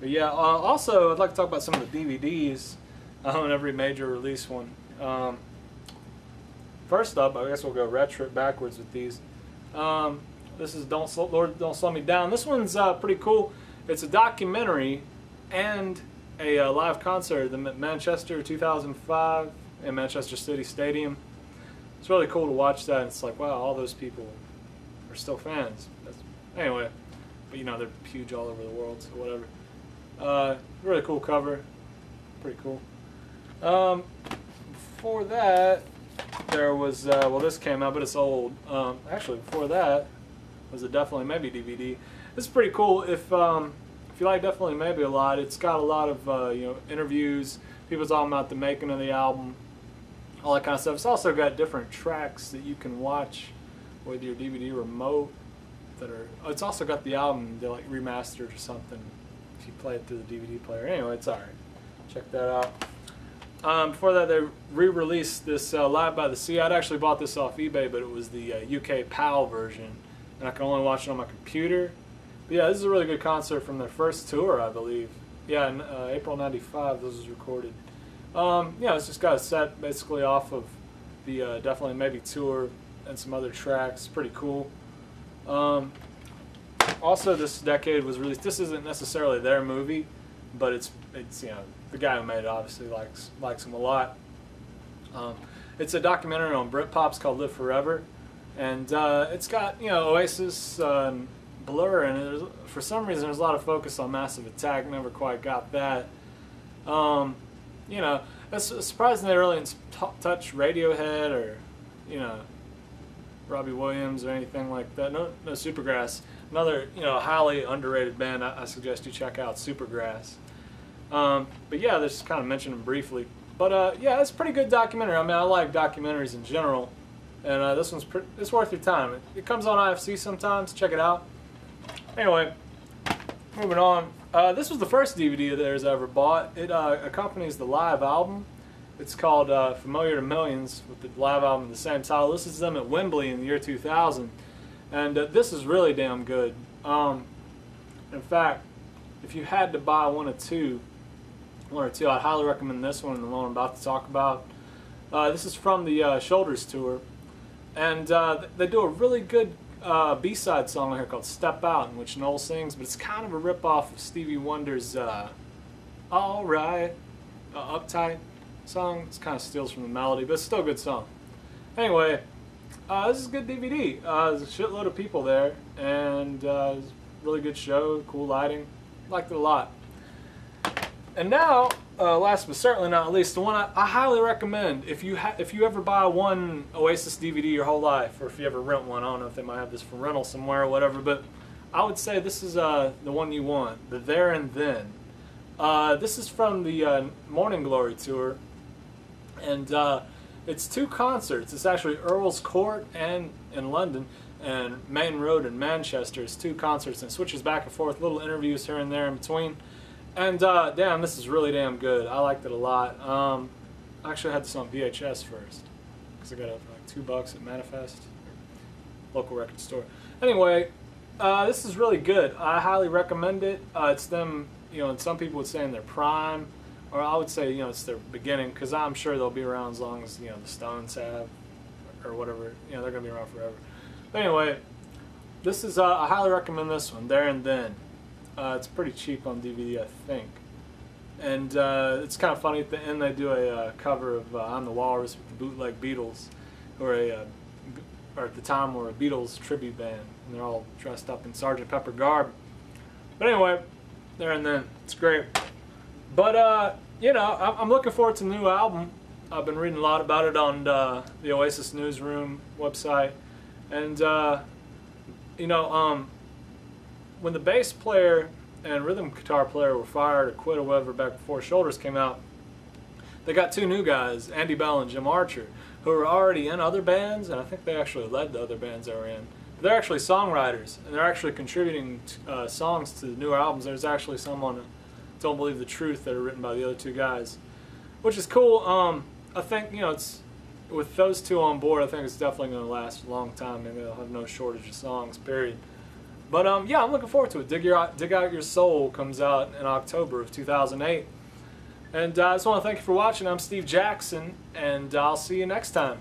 But yeah, also I'd like to talk about some of the DVDs. I own every major release one. First up, I guess we'll go retro backwards with these. This is Lord Don't Slow Me Down. This one's pretty cool. It's a documentary and a live concert at Manchester 2005 in Manchester City Stadium. It's really cool to watch that. It's like, wow, all those people are still fans. Anyway, but you know, they're huge all over the world, so whatever. Really cool cover. Pretty cool. Before that, there was, well, this came out, but it's old. Actually, before that was a Definitely Maybe DVD. This is pretty cool. If you like Definitely Maybe a lot, it's got a lot of you know, interviews, people talking about the making of the album, all that kind of stuff. It's also got different tracks that you can watch with your DVD remote. It's also got the album they like remastered or something if you play it through the DVD player. Anyway, it's alright. Check that out. Before that, they re-released this Live by the Sea. I'd actually bought this off eBay, but it was the UK PAL version, and I can only watch it on my computer. But yeah, this is a really good concert from their first tour, I believe. Yeah, in April '95, this was recorded. Yeah, it's just got a set basically off of the Definitely Maybe tour and some other tracks. Pretty cool. Also, this decade was released. This isn't necessarily their movie, but it's you know, the guy who made it obviously likes him a lot. It's a documentary on Britpop's called Live Forever, and it's got, you know, Oasis and Blur, and for some reason there's a lot of focus on Massive Attack. Never quite got that. You know, it's surprising they really didn't touch Radiohead or, you know, Robbie Williams or anything like that. No Supergrass. Another, you know, highly underrated band. I suggest you check out Supergrass. But yeah, they just kind of mentioned them briefly. But yeah, it's a pretty good documentary. I mean, I like documentaries in general, and this one's it's worth your time. It comes on IFC sometimes. Check it out. Anyway, moving on. This was the first DVD of theirs I ever bought. It accompanies the live album. It's called Familiar to Millions, with the live album of the same title. This is them at Wembley in the year 2000, and this is really damn good. In fact, if you had to buy one or two, I'd highly recommend this one and the one I'm about to talk about. This is from the Shoulders tour, and they do a really good B-side song here called Step Out, in which Noel sings, but it's kind of a rip-off of Stevie Wonder's Alright, Uptight song. It kind of steals from the melody, but it's still a good song. Anyway, this is a good DVD. There's a shitload of people there, and it's a really good show, cool lighting. Liked it a lot. And now, last but certainly not least, the one I highly recommend if you ever buy one Oasis DVD your whole life, or if you ever rent one. I don't know if they might have this for rental somewhere or whatever, but I would say this is the one you want, the There and Then. This is from the Morning Glory tour, and it's two concerts. It's actually Earl's Court and in London, and Main Road in Manchester. It's two concerts, and it switches back and forth, little interviews here and there in between. And damn, this is really damn good. I liked it a lot. I actually had this on VHS first, because I got it for like $2 at Manifest, local record store. Anyway, this is really good. I highly recommend it. It's them, you know, and some people would say in their prime, or I would say, you know, it's their beginning, because I'm sure they'll be around as long as, you know, the Stones have, or whatever. You know, they're going to be around forever. But anyway, this is, I highly recommend this one, There and Then. It's pretty cheap on DVD, I think. And it's kind of funny, at the end they do a cover of I'm the Walrus with the Bootleg Beatles, or at the time were a Beatles tribute band, and they're all dressed up in Sgt. Pepper garb. But anyway, There and Then, it's great. But you know, I'm looking forward to the new album. I've been reading a lot about it on the Oasis Newsroom website, and you know, when the bass player and rhythm guitar player were fired or quit or whatever back before Shoulders came out, they got two new guys, Andy Bell and Jim Archer, who were already in other bands, and I think they actually led the other bands they were in. But they're actually songwriters, and they're actually contributing songs to the newer albums. There's actually some on Don't Believe the Truth that are written by the other two guys, which is cool. I think, you know, it's with those two on board, I think it's definitely going to last a long time. Maybe they'll have no shortage of songs, period. But yeah, I'm looking forward to it. Dig Out Your Soul comes out in October of 2008. And I just want to thank you for watching. I'm Steve Jackson, and I'll see you next time.